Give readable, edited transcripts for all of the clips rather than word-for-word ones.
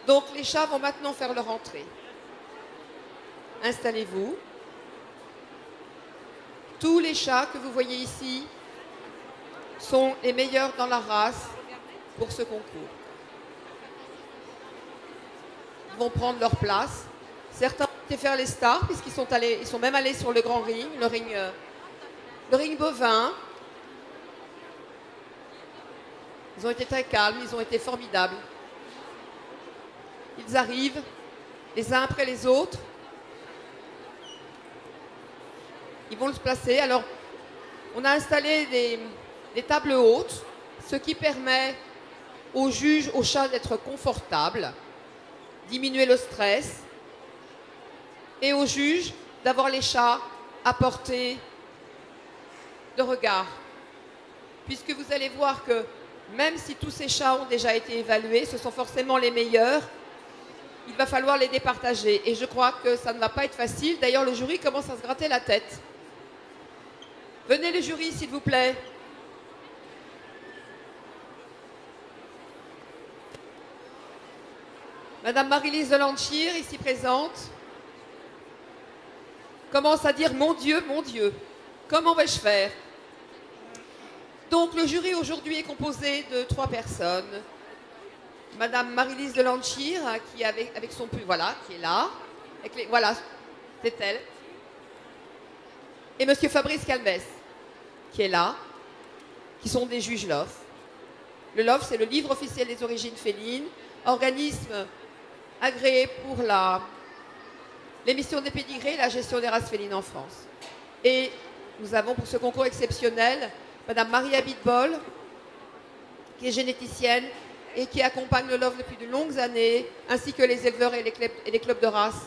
Donc les chats vont maintenant faire leur entrée. Installez-vous. Tous les chats que vous voyez ici sont les meilleurs dans la race pour ce concours. Ils vont prendre leur place. Certains ont été faire les stars puisqu'ils sont même allés sur le grand ring, le ring bovin. Ils ont été très calmes, ils ont été formidables. Ils arrivent les uns après les autres. Ils vont se placer. Alors, on a installé des tables hautes, ce qui permet aux juges, aux chats d'être confortables, diminuer le stress, et aux juges d'avoir les chats à portée de regard. Puisque vous allez voir que même si tous ces chats ont déjà été évalués, ce sont forcément les meilleurs, il va falloir les départager. Et je crois que ça ne va pas être facile. D'ailleurs, le jury commence à se gratter la tête. Venez le jury, s'il vous plaît. Madame Marie-Lise de Lanchir, ici présente, commence à dire « Mon Dieu, comment vais-je faire ?» Donc le jury aujourd'hui est composé de 3 personnes. Madame Marie-Lise de Lanchir, qui avec son voilà, qui est là. Voilà, c'est elle. Et Monsieur Fabrice Calmès, qui est là, qui sont des juges LOF. Le LOF, c'est le livre officiel des origines félines, organisme agréé pour l'émission des pédigrés et la gestion des races félines en France. Et nous avons pour ce concours exceptionnel Madame Maria Bitbol, qui est généticienne et qui accompagne le LOF depuis de longues années, ainsi que les éleveurs et les clubs de race.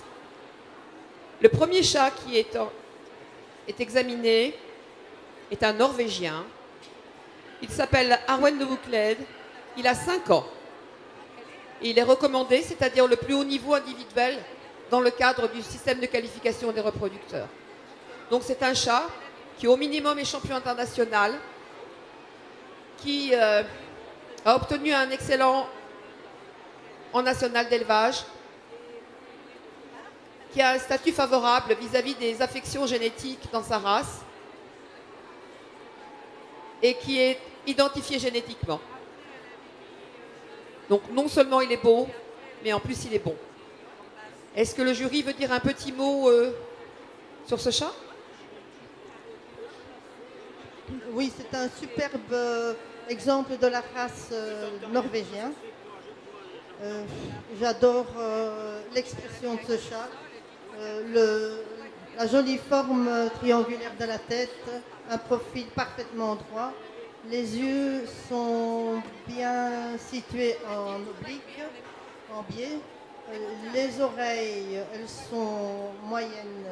Le premier chat qui est examiné est un Norvégien. Il s'appelle Arwen de Boucled. Il a 5 ans. Et il est recommandé, c'est-à-dire le plus haut niveau individuel dans le cadre du système de qualification des reproducteurs. Donc c'est un chat qui au minimum est champion international, qui a obtenu un excellent en national d'élevage, qui a un statut favorable vis-à-vis des affections génétiques dans sa race et qui est identifié génétiquement. Donc non seulement il est beau, mais en plus il est bon. Est-ce que le jury veut dire un petit mot sur ce chat ? Oui, c'est un superbe exemple de la race norvégienne. J'adore l'expression de ce chat, la jolie forme triangulaire de la tête, un profil parfaitement droit. Les yeux sont bien situés en oblique, en biais. Les oreilles, elles sont moyennes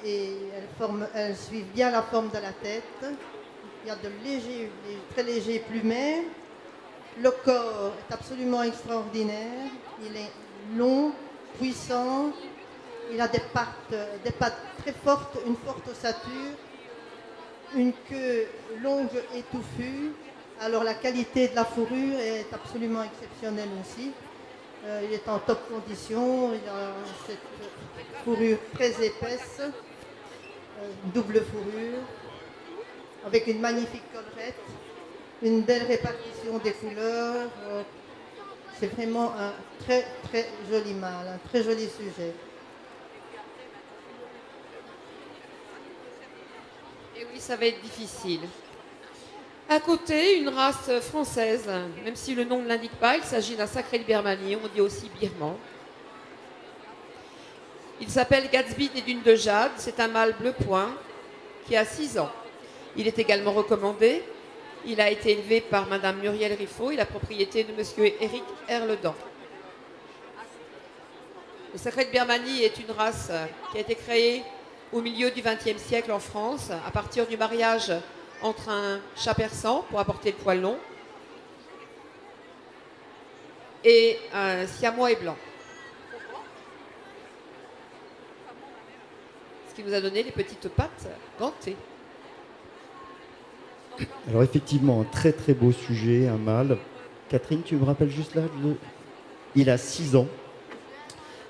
et elles suivent bien la forme de la tête. Il y a très légers plumets. Le corps est absolument extraordinaire. Il est long, puissant. Il a des pattes très fortes, une forte ossature, une queue longue et touffue. Alors la qualité de la fourrure est absolument exceptionnelle aussi. Il est en top condition. Il a cette fourrure très épaisse, double fourrure, avec une magnifique collerette, une belle répartition des couleurs. C'est vraiment un très très joli mâle, un très joli sujet. Et oui, ça va être difficile. À côté, une race française, même si le nom ne l'indique pas, il s'agit d'un sacré de Birmanie, on dit aussi birman. Il s'appelle Gatsby des Dunes de Jade, c'est un mâle bleu point qui a 6 ans. Il est également recommandé. Il a été élevé par Madame Muriel Riffaut et la propriété de Monsieur Éric Herledan. Le sacré de Birmanie est une race qui a été créée au milieu du XXe siècle en France, à partir du mariage entre un chat persan pour apporter le poil long et un siamois et blanc. Ce qui nous a donné les petites pattes gantées. Alors effectivement, un très très beau sujet, un mâle. Catherine, tu me rappelles juste là Il a 6 ans.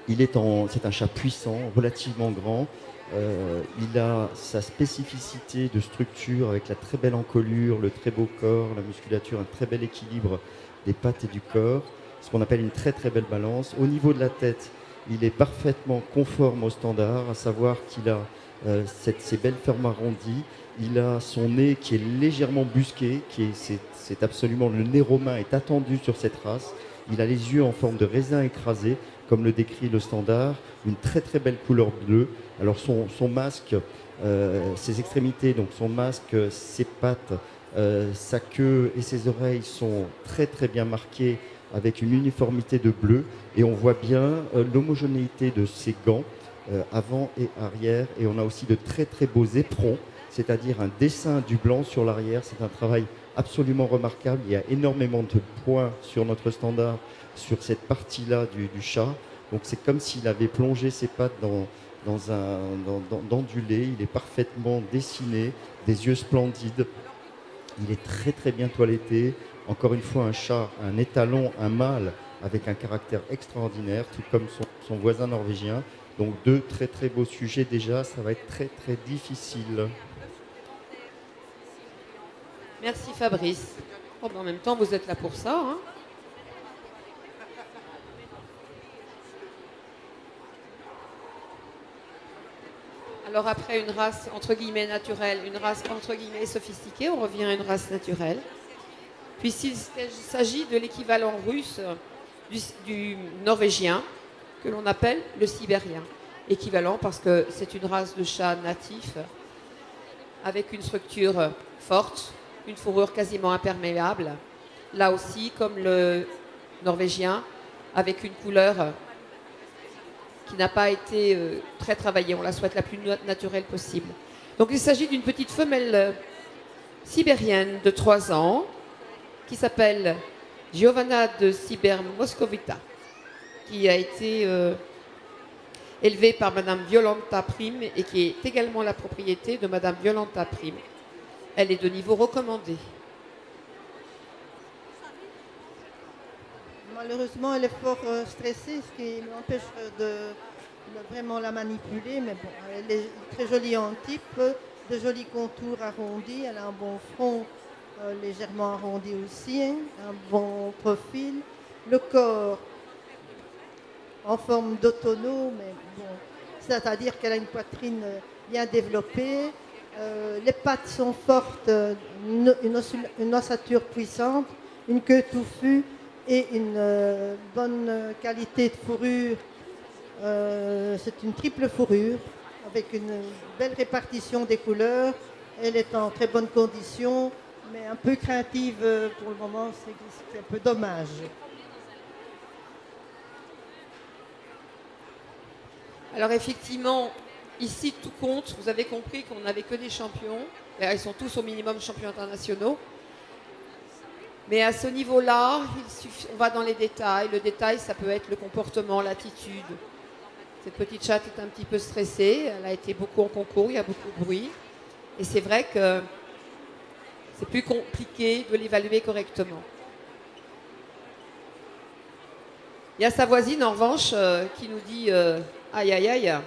C'est un chat puissant, relativement grand. Il a sa spécificité de structure avec la très belle encolure, le très beau corps, la musculature, un très bel équilibre des pattes et du corps, ce qu'on appelle une très très belle balance. Au niveau de la tête, il est parfaitement conforme au standard, à savoir qu'il a ces belles formes arrondies. Il a son nez qui est légèrement busqué, c'est absolument, le nez romain est attendu sur cette race. Il a les yeux en forme de raisin écrasé, comme le décrit le standard, une très très belle couleur bleue. Alors son masque, ses extrémités, donc son masque, ses pattes, sa queue et ses oreilles sont très très bien marquées avec une uniformité de bleu, et on voit bien l'homogénéité de ses gants avant et arrière, et on a aussi de très très beaux éperons, c'est-à-dire un dessin du blanc sur l'arrière. C'est un travail absolument remarquable. Il y a énormément de points sur notre standard sur cette partie-là du chat. Donc c'est comme s'il avait plongé ses pattes dans du lait. Il est parfaitement dessiné, des yeux splendides. Il est très très bien toiletté. Encore une fois, un chat, un étalon, un mâle avec un caractère extraordinaire, tout comme son voisin norvégien. Donc 2 très très beaux sujets déjà. Ça va être très très difficile. Merci Fabrice. Oh, en même temps, vous êtes là pour ça. Hein. Alors après une race entre guillemets naturelle, une race entre guillemets sophistiquée, on revient à une race naturelle. Puisqu'il s'agit de l'équivalent russe du norvégien, que l'on appelle le sibérien. Équivalent parce que c'est une race de chat natif avec une structure forte, une fourrure quasiment imperméable. Là aussi, comme le norvégien, avec une couleur qui n'a pas été très travaillée. On la souhaite la plus naturelle possible. Donc il s'agit d'une petite femelle sibérienne de 3 ans qui s'appelle Giovanna de Siber-Moscovita, qui a été élevée par Madame Violanta Prime et qui est également la propriété de Madame Violanta Prime. Elle est de niveau recommandé. Malheureusement, elle est fort stressée, ce qui m'empêche de vraiment la manipuler. Mais bon, elle est très jolie en type, de jolis contours arrondis. Elle a un bon front légèrement arrondi aussi, hein, un bon profil. Le corps en forme d'autono, mais bon, c'est-à-dire qu'elle a une poitrine bien développée. Les pattes sont fortes, une ossature puissante, une queue touffue et une bonne qualité de fourrure. C'est une triple fourrure avec une belle répartition des couleurs. Elle est en très bonne condition, mais un peu craintive pour le moment, c'est un peu dommage. Alors effectivement, ici tout compte. Vous avez compris qu'on n'avait que des champions. Ils sont tous au minimum champions internationaux. Mais à ce niveau-là, on va dans les détails. Le détail, ça peut être le comportement, l'attitude. Cette petite chatte est un petit peu stressée. Elle a été beaucoup en concours, il y a beaucoup de bruit. Et c'est vrai que c'est plus compliqué de l'évaluer correctement. Il y a sa voisine, en revanche, qui nous dit aïe, aïe, aïe.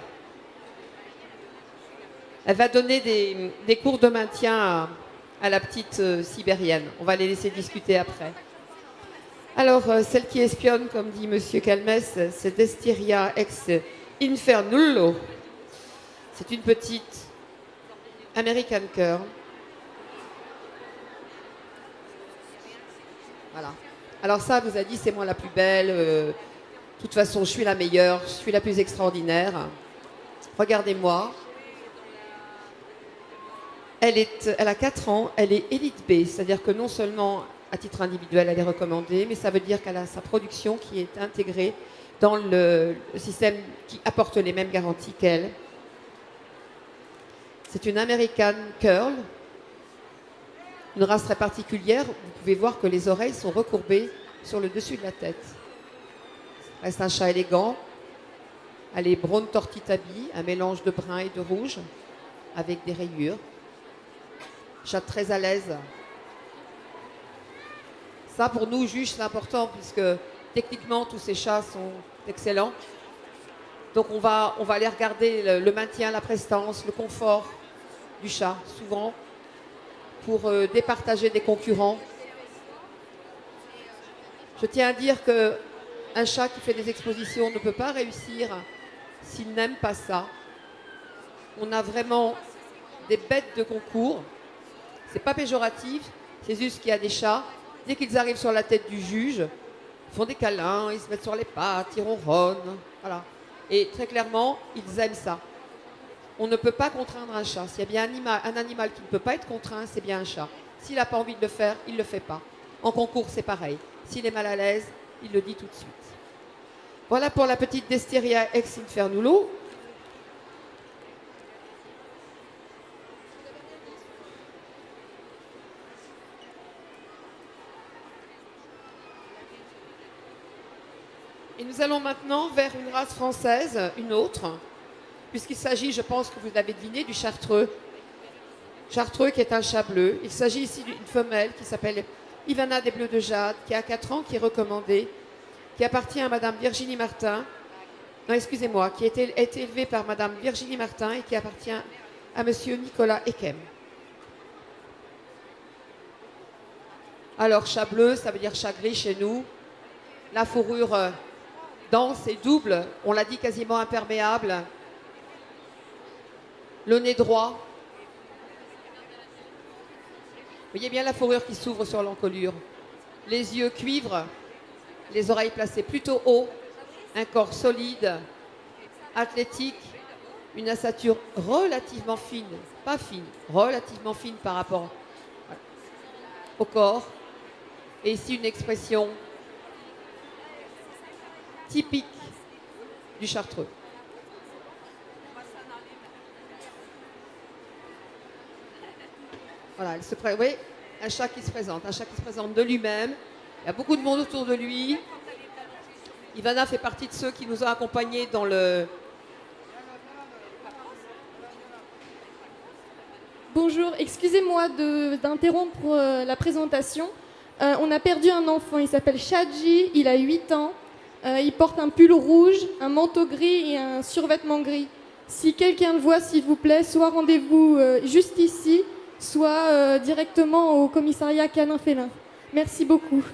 Elle va donner des cours de maintien à la petite sibérienne. On va les laisser discuter après. Alors, celle qui espionne, comme dit Monsieur Calmes, c'est Destiria ex Infernullo. C'est une petite American Curl. Voilà. Alors ça, elle vous a dit, c'est moi la plus belle. De toute façon, je suis la meilleure, je suis la plus extraordinaire. Regardez-moi. Elle a 4 ans, elle est élite B, c'est-à-dire que non seulement à titre individuel elle est recommandée, mais ça veut dire qu'elle a sa production qui est intégrée dans le système qui apporte les mêmes garanties qu'elle. C'est une American Curl, une race très particulière. Vous pouvez voir que les oreilles sont recourbées sur le dessus de la tête. Reste un chat élégant. Elle est brown tortitabi, un mélange de brun et de rouge, avec des rayures. Chat très à l'aise. Ça, pour nous, juges, c'est important, puisque techniquement, tous ces chats sont excellents. Donc on va aller regarder le maintien, la prestance, le confort du chat, souvent, pour départager des concurrents. Je tiens à dire qu'un chat qui fait des expositions ne peut pas réussir s'il n'aime pas ça. On a vraiment des bêtes de concours. C'est pas péjoratif, c'est juste qu'il y a des chats, dès qu'ils arrivent sur la tête du juge, ils font des câlins, ils se mettent sur les pattes, ils ronronnent, voilà. Et très clairement, ils aiment ça. On ne peut pas contraindre un chat. S'il y a bien un animal qui ne peut pas être contraint, c'est bien un chat. S'il n'a pas envie de le faire, il ne le fait pas. En concours, c'est pareil. S'il est mal à l'aise, il le dit tout de suite. Voilà pour la petite Desteria ex Infernulo. Et nous allons maintenant vers une race française, une autre, puisqu'il s'agit, je pense que vous l'avez deviné, du chartreux. Chartreux qui est un chat bleu. Il s'agit ici d'une femelle qui s'appelle Ivana des Bleus de Jade, qui a 4 ans, qui est recommandée, qui appartient à Madame Virginie Martin. Non, excusez-moi, qui a été élevée par Madame Virginie Martin et qui appartient à Monsieur Nicolas Ekem. Alors, chat bleu, ça veut dire chat gris chez nous. La fourrure dense et double, on l'a dit quasiment imperméable. Le nez droit. Vous voyez bien la fourrure qui s'ouvre sur l'encolure. Les yeux cuivre, les oreilles placées plutôt haut, un corps solide, athlétique, une ossature relativement fine, pas fine, relativement fine par rapport au corps. Et ici une expression typique du chartreux. Voilà, oui, un chat qui se présente de lui-même. Il y a beaucoup de monde autour de lui. Ivana fait partie de ceux qui nous ont accompagnés dans le... Bonjour, excusez-moi d'interrompre la présentation. On a perdu un enfant, il s'appelle Shadji, il a 8 ans. Il porte un pull rouge, un manteau gris et un survêtement gris. Si quelqu'un le voit, s'il vous plaît, soit rendez-vous juste ici, soit directement au commissariat canin-félin. Merci beaucoup.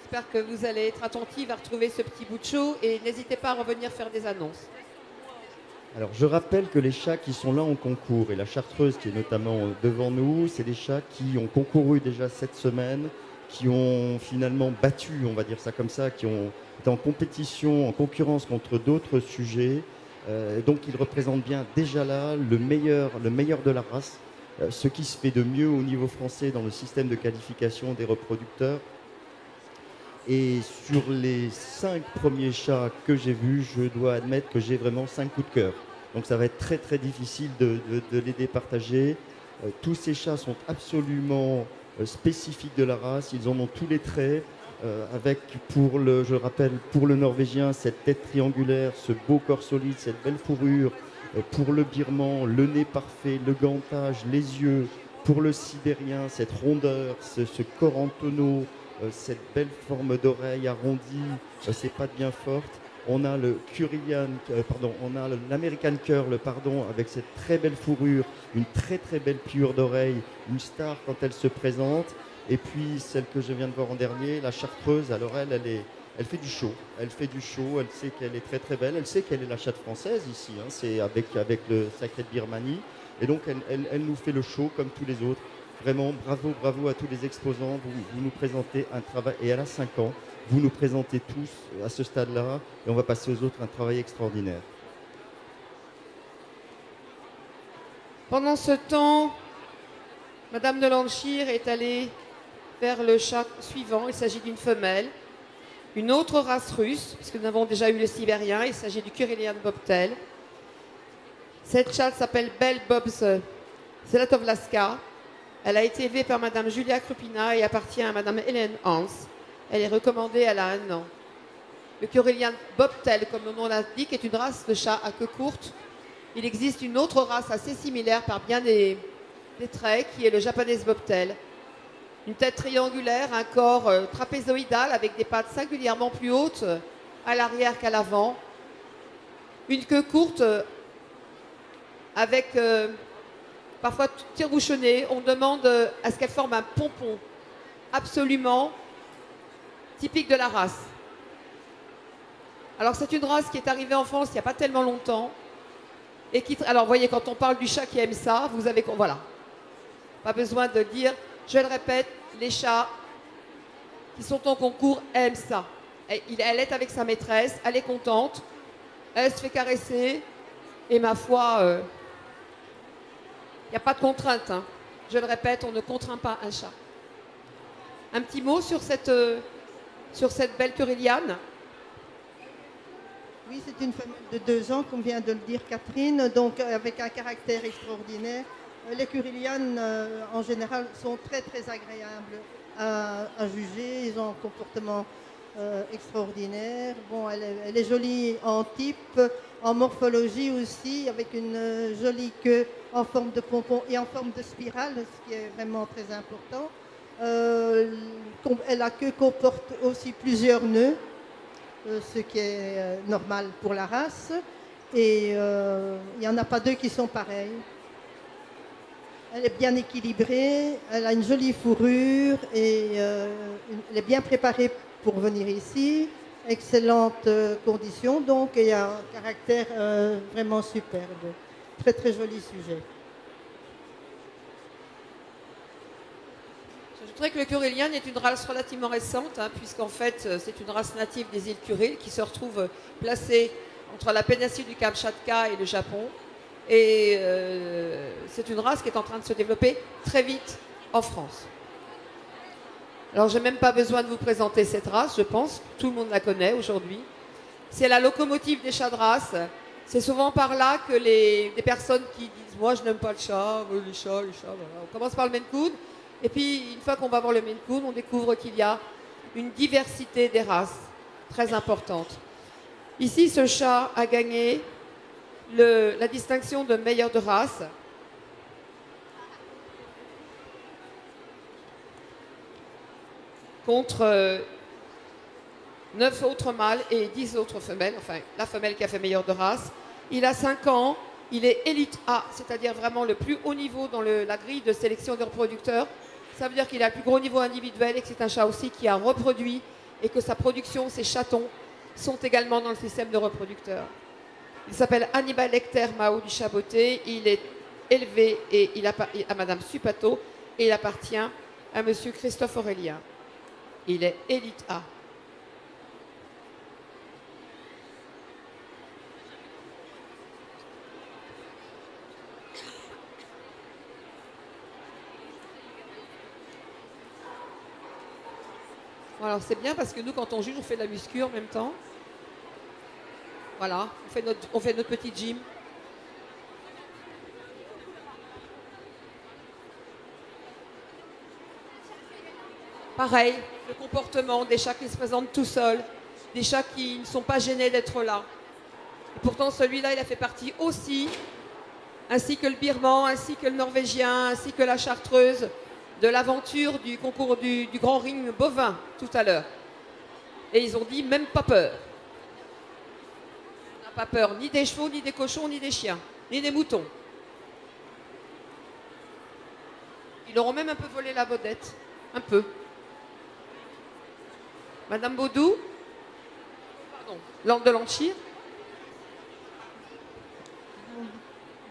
J'espère que vous allez être attentive à retrouver ce petit bout de chou et n'hésitez pas à revenir faire des annonces. Alors, je rappelle que les chats qui sont là en concours, et la chartreuse qui est notamment devant nous, c'est des chats qui ont concouru déjà cette semaine, qui ont finalement battu, on va dire ça comme ça, qui ont été en compétition, en concurrence contre d'autres sujets. Donc, ils représentent bien déjà là le meilleur de la race, ce qui se fait de mieux au niveau français dans le système de qualification des reproducteurs. Et sur les 5 premiers chats que j'ai vus, je dois admettre que j'ai vraiment 5 coups de cœur. Donc ça va être très très difficile de les départager. Tous ces chats sont absolument spécifiques de la race, ils en ont tous les traits, avec je rappelle, pour le norvégien, cette tête triangulaire, ce beau corps solide, cette belle fourrure, pour le birman, le nez parfait, le gantage, les yeux, pour le sibérien, cette rondeur, ce corps en tonneau, cette belle forme d'oreille arrondie, ces pattes bien fortes. On a le l'American Curl, avec cette très belle fourrure, une très très belle pliure d'oreille, une star quand elle se présente. Et puis celle que je viens de voir en dernier, la chartreuse. Alors elle fait du show. Elle fait du show. Elle sait qu'elle est très très belle. Elle sait qu'elle est la chatte française ici. Hein, c'est avec le sacré de Birmanie. Et donc elle nous fait le show comme tous les autres. Vraiment, bravo à tous les exposants. Vous nous présentez un travail, et elle a 5 ans, vous nous présentez tous à ce stade-là, et on va passer aux autres un travail extraordinaire. Pendant ce temps, Madame de Lanchir est allée vers le chat suivant. Il s'agit d'une femelle, une autre race russe, puisque nous avons déjà eu le sibérien. Il s'agit du Kurilian Bobtail. Cette chatte s'appelle Belle Bobs Zlatovlaska. Elle a été élevée par Madame Julia Krupina et appartient à Madame Hélène Hans. Elle est recommandée, elle a 1 an. Le Kurilian Bobtail, comme le nom l'indique, est une race de chat à queue courte. Il existe une autre race assez similaire par bien des traits, qui est le Japanese Bobtail. Une tête triangulaire, un corps trapézoïdal avec des pattes singulièrement plus hautes à l'arrière qu'à l'avant. Une queue courte avec parfois tire-bouchonnée. On demande à ce qu'elle forme un pompon absolument typique de la race. Alors c'est une race qui est arrivée en France il n'y a pas tellement longtemps. Et qui, alors vous voyez, quand on parle du chat qui aime ça, vous avez, voilà, pas besoin de dire, je le répète, les chats qui sont en concours aiment ça. Elle est avec sa maîtresse, elle est contente, elle se fait caresser, et ma foi, il n'y a pas de contrainte. Hein. Je le répète, on ne contraint pas un chat. Un petit mot sur cette belle Curiliane. Oui, c'est une femelle de 2 ans, comme vient de le dire Catherine, donc avec un caractère extraordinaire. Les Curilianes, en général, sont très très agréables à juger. Ils ont un comportement extraordinaire. Bon, elle est jolie en type, en morphologie aussi, avec une jolie queue en forme de pompon et en forme de spirale, ce qui est vraiment très important. La queue comporte aussi plusieurs nœuds, ce qui est normal pour la race. Et il n'y en a pas 2 qui sont pareils. Elle est bien équilibrée, elle a une jolie fourrure et elle est bien préparée pour venir ici. Excellente condition, donc il y a un caractère vraiment superbe. Très très joli sujet. Je dirais que le Curiliane est une race relativement récente, hein, puisqu'en fait, c'est une race native des îles Kuriles qui se retrouve placée entre la péninsule du Kamchatka et le Japon. Et c'est une race qui est en train de se développer très vite en France. Alors, je n'ai même pas besoin de vous présenter cette race, je pense. Tout le monde la connaît aujourd'hui. C'est la locomotive des chats de race. C'est souvent par là que des personnes qui disent « Moi, je n'aime pas le chat, les chats, voilà. » On commence par le Maine Coon. Et puis, une fois qu'on va voir le Maine Coon, on découvre qu'il y a une diversité des races très importante. Ici, ce chat a gagné la distinction de meilleur de race. Contre 9 autres mâles et 10 autres femelles, enfin la femelle qui a fait meilleur de race. Il a 5 ans, il est élite A, c'est-à-dire vraiment le plus haut niveau dans la grille de sélection des reproducteurs. Ça veut dire qu'il a le plus gros niveau individuel et que c'est un chat aussi qui a reproduit et que sa production, ses chatons, sont également dans le système de reproducteurs. Il s'appelle Hannibal Lecter Mao du Chaboté. Il est élevé à Madame Supato et il appartient à Monsieur Christophe Aurélien. Il est élite A. Alors c'est bien parce que nous, quand on juge, on fait de la muscu en même temps. Voilà, on fait notre petit gym. Pareil, le comportement des chats qui se présentent tout seuls, des chats qui ne sont pas gênés d'être là. Et pourtant, celui-là, il a fait partie aussi, ainsi que le birman, ainsi que le norvégien, ainsi que la chartreuse, de l'aventure du concours du grand ring bovin tout à l'heure. Et ils ont dit même pas peur. On n'a pas peur ni des chevaux, ni des cochons, ni des chiens, ni des moutons. Ils leur ont même un peu volé la vedette. Un peu. Madame Baudou, pardon, Lande de Lanchir.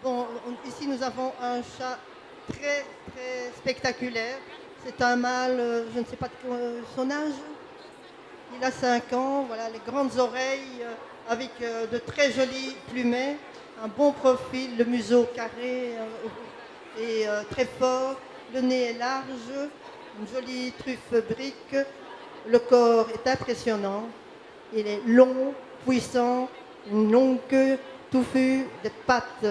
Bon, ici nous avons un chat très très spectaculaire. C'est un mâle, je ne sais pas son âge. Il a 5 ans, voilà, les grandes oreilles avec de très jolis plumets, un bon profil, le museau carré et très fort, le nez est large, une jolie truffe brique, le corps est impressionnant, il est long, puissant, une longue queue touffue, des pattes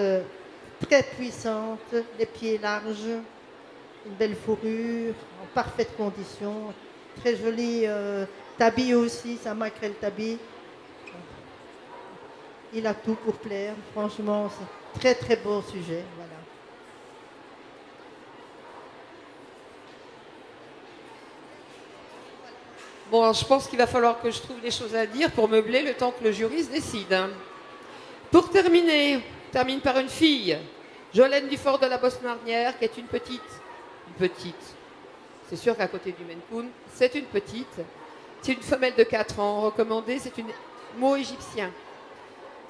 très puissantes, des pieds larges, une belle fourrure, en parfaite condition, très joli tabi aussi, sa maquerelle tabi. Il a tout pour plaire, franchement, c'est très très beau sujet. Voilà. Bon, alors, je pense qu'il va falloir que je trouve des choses à dire pour meubler le temps que le jury se décide, hein. Pour terminer, on termine par une fille, Jolène Dufort de la Bosnarnière, qui est une petite. C'est sûr qu'à côté du Maine Coon, c'est une petite. C'est une femelle de 4 ans recommandée, c'est une mot égyptien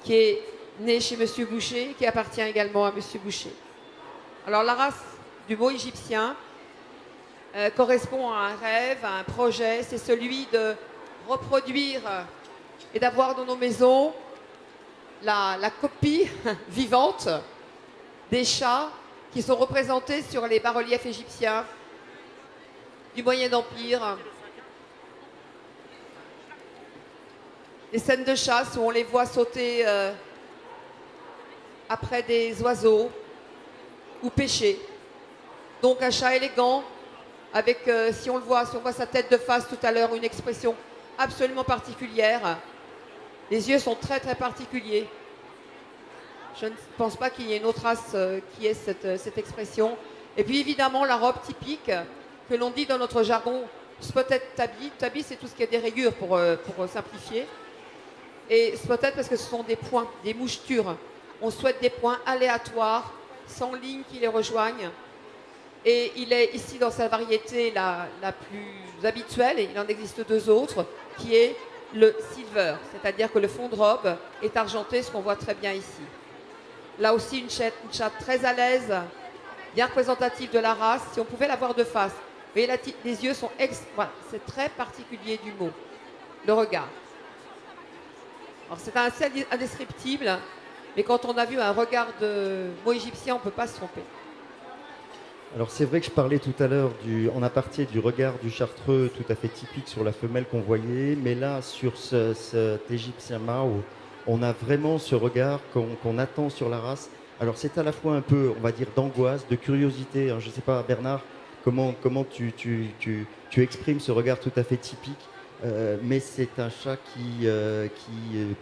qui est née chez Monsieur Boucher, qui appartient également à Monsieur Boucher. Alors la race du mot égyptien correspond à un rêve, à un projet, c'est celui de reproduire et d'avoir dans nos maisons la copie vivante des chats qui sont représentés sur les bas-reliefs égyptiens du Moyen Empire. Des scènes de chasse où on les voit sauter après des oiseaux ou pêcher. Donc un chat élégant avec, si on voit sa tête de face tout à l'heure, une expression absolument particulière. Les yeux sont très très particuliers. Je ne pense pas qu'il y ait une autre race qui ait cette expression. Et puis évidemment la robe typique que l'on dit dans notre jargon spotted tabby. Tabby, c'est tout ce qui est des rayures pour simplifier. Et spotted parce que ce sont des points, des mouchetures. On souhaite des points aléatoires, sans ligne qui les rejoignent. Et il est ici dans sa variété la plus habituelle, et il en existe 2 autres, qui est le silver, c'est-à-dire que le fond de robe est argenté, ce qu'on voit très bien ici. Là aussi, une chatte très à l'aise, bien représentative de la race, si on pouvait la voir de face. Vous voyez, les yeux sont voilà, c'est très particulier du mot, le regard. Alors c'est assez indescriptible, mais quand on a vu un regard de mot égyptien, on ne peut pas se tromper. Alors c'est vrai que je parlais tout à l'heure en aparté du regard du chartreux tout à fait typique sur la femelle qu'on voyait, mais là sur cet égyptien mâle, on a vraiment ce regard qu'on attend sur la race. Alors c'est à la fois un peu, on va dire, d'angoisse, de curiosité. Alors, je ne sais pas, Bernard, comment tu exprimes ce regard tout à fait typique, mais c'est un chat qui,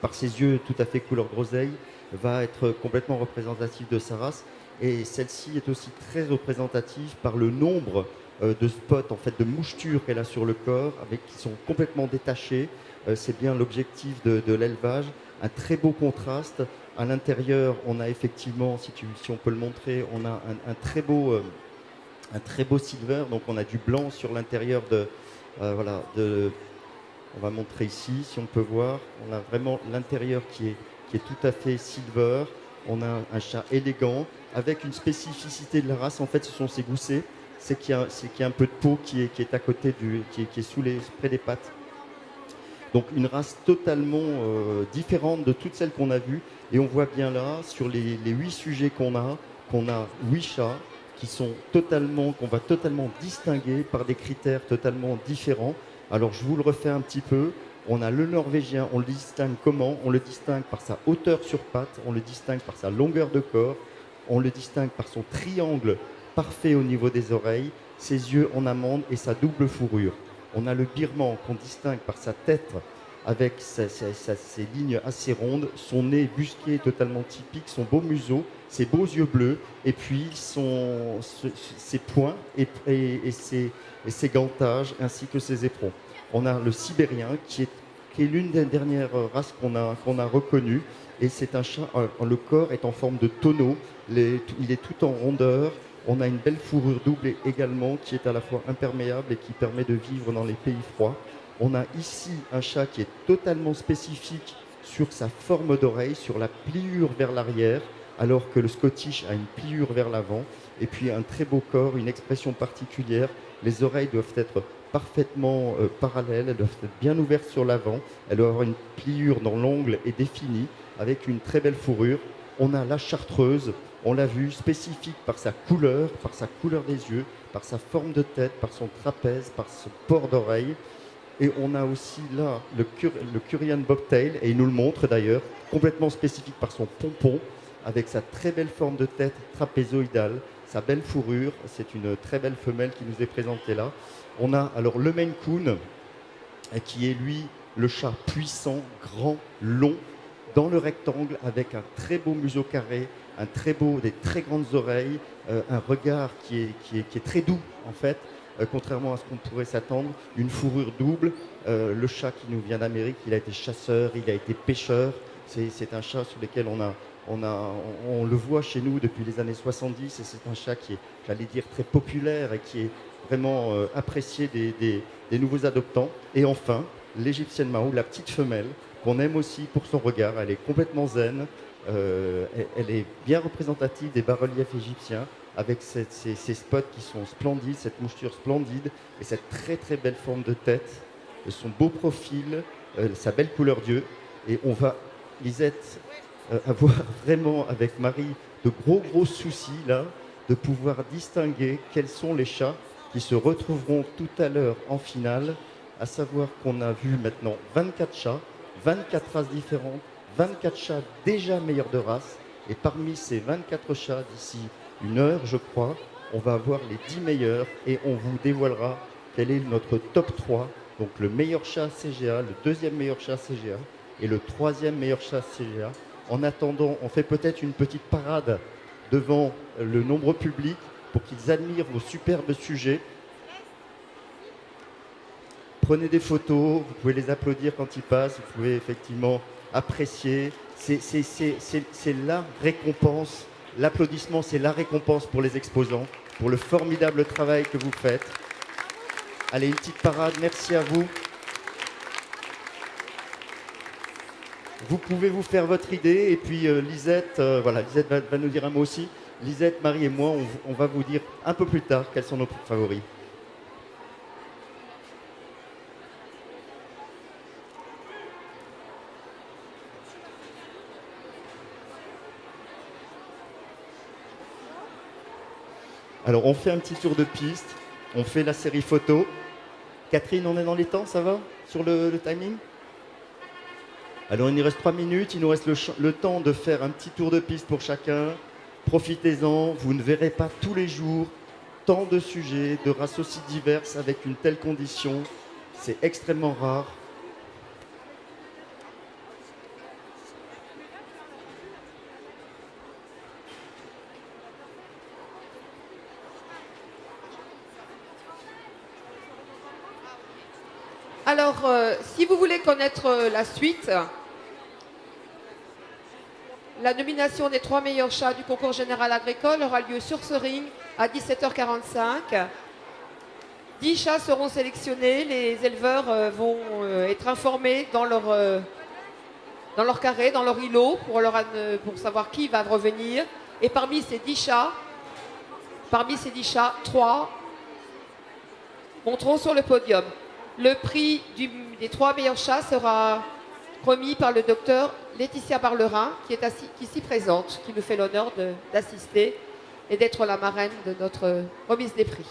par ses yeux tout à fait couleur groseille, va être complètement représentatif de sa race. Et celle-ci est aussi très représentative par le nombre de spots, en fait, de mouchetures qu'elle a sur le corps, qui sont complètement détachées. C'est bien l'objectif de l'élevage. Un très beau contraste. À l'intérieur, on a effectivement, si on peut le montrer, on a un très beau silver. Donc on a du blanc sur l'intérieur voilà, on va montrer ici, si on peut voir. On a vraiment l'intérieur qui est tout à fait silver. On a un chat élégant, avec une spécificité de la race, en fait, ce sont ses goussets. C'est qu'il y a un peu de peau qui est à côté, qui est près des pattes. Donc une race totalement différente de toutes celles qu'on a vues. Et on voit bien là, sur les 8 sujets qu'on a 8 chats qu'on va totalement distinguer par des critères totalement différents. Alors je vous le refais un petit peu. On a le norvégien, on le distingue comment? On le distingue par sa hauteur sur pattes, on le distingue par sa longueur de corps, on le distingue par son triangle parfait au niveau des oreilles, ses yeux en amande et sa double fourrure. On a le birman qu'on distingue par sa tête avec ses lignes assez rondes, son nez busqué totalement typique, son beau museau, ses beaux yeux bleus et puis ses poings et ses gantages ainsi que ses éperons. On a le sibérien qui est l'une des dernières races qu'on a reconnues, et c'est un chat, le corps est en forme de tonneau, il est tout en rondeur. On a une belle fourrure double également qui est à la fois imperméable et qui permet de vivre dans les pays froids. On a ici un chat qui est totalement spécifique sur sa forme d'oreille, sur la pliure vers l'arrière, alors que le Scottish a une pliure vers l'avant, et puis un très beau corps, une expression particulière. Les oreilles doivent être parfaitement parallèles, elles doivent être bien ouvertes sur l'avant, elles doivent avoir une pliure dans l'ongle et définie, avec une très belle fourrure. On a la chartreuse, on l'a vu, spécifique par sa couleur des yeux, par sa forme de tête, par son trapèze, par son port d'oreille. Et on a aussi là le Currian Bobtail, et il nous le montre d'ailleurs, complètement spécifique par son pompon, avec sa très belle forme de tête trapézoïdale, sa belle fourrure. C'est une très belle femelle qui nous est présentée là. On a alors le Maine Coon, qui est lui le chat puissant, grand, long, dans le rectangle, avec un très beau museau carré, des très grandes oreilles, un regard qui est très doux en fait, contrairement à ce qu'on pourrait s'attendre, une fourrure double. Le chat qui nous vient d'Amérique, il a été chasseur, il a été pêcheur. C'est un chat sur lequel on le voit chez nous depuis les années 70 et c'est un chat qui est, j'allais dire, très populaire et qui est vraiment apprécié des nouveaux adoptants. Et enfin, l'égyptienne Mahou, la petite femelle, qu'on aime aussi pour son regard. Elle est complètement zen, elle est bien représentative des bas-reliefs égyptiens avec ces spots qui sont splendides, cette moucheture splendide et cette très très belle forme de tête, son beau profil, sa belle couleur d'yeux. Et on va, Lisette, avoir vraiment avec Marie de gros soucis là, de pouvoir distinguer quels sont les chats qui se retrouveront tout à l'heure en finale, à savoir qu'on a vu maintenant 24 chats, 24 races différentes, 24 chats déjà meilleurs de race, et parmi ces 24 chats, d'ici 1 heure je crois, on va avoir les 10 meilleurs et on vous dévoilera quel est notre top 3, donc le meilleur chat CGA, le deuxième meilleur chat CGA et le troisième meilleur chat CGA. En attendant, on fait peut-être une petite parade devant le nombreux public pour qu'ils admirent vos superbes sujets. Prenez des photos, vous pouvez les applaudir quand ils passent, vous pouvez effectivement apprécier. C'est la récompense, l'applaudissement, c'est la récompense pour les exposants, pour le formidable travail que vous faites. Allez, une petite parade, merci à vous. Vous pouvez vous faire votre idée et puis Lisette, Lisette va nous dire un mot aussi. Lisette, Marie et moi, on va vous dire un peu plus tard quels sont nos favoris. Alors on fait un petit tour de piste, on fait la série photo. Catherine, on est dans les temps, ça va sur le timing? Alors il nous reste 3 minutes, il nous reste le temps de faire un petit tour de piste pour chacun. Profitez-en, vous ne verrez pas tous les jours tant de sujets, de races aussi diverses avec une telle condition. C'est extrêmement rare. Alors, si vous voulez connaître la suite, la nomination des 3 meilleurs chats du concours général agricole aura lieu sur ce ring à 17h45. 10 chats seront sélectionnés. Les éleveurs vont être informés dans leur carré, dans leur îlot, pour savoir qui va revenir. Et parmi ces 10 chats, 3 monteront sur le podium. Le prix des 3 meilleurs chats sera remis par le docteur Laetitia Barlerin, qui est ici présente, qui nous fait l'honneur d'assister et d'être la marraine de notre remise des prix.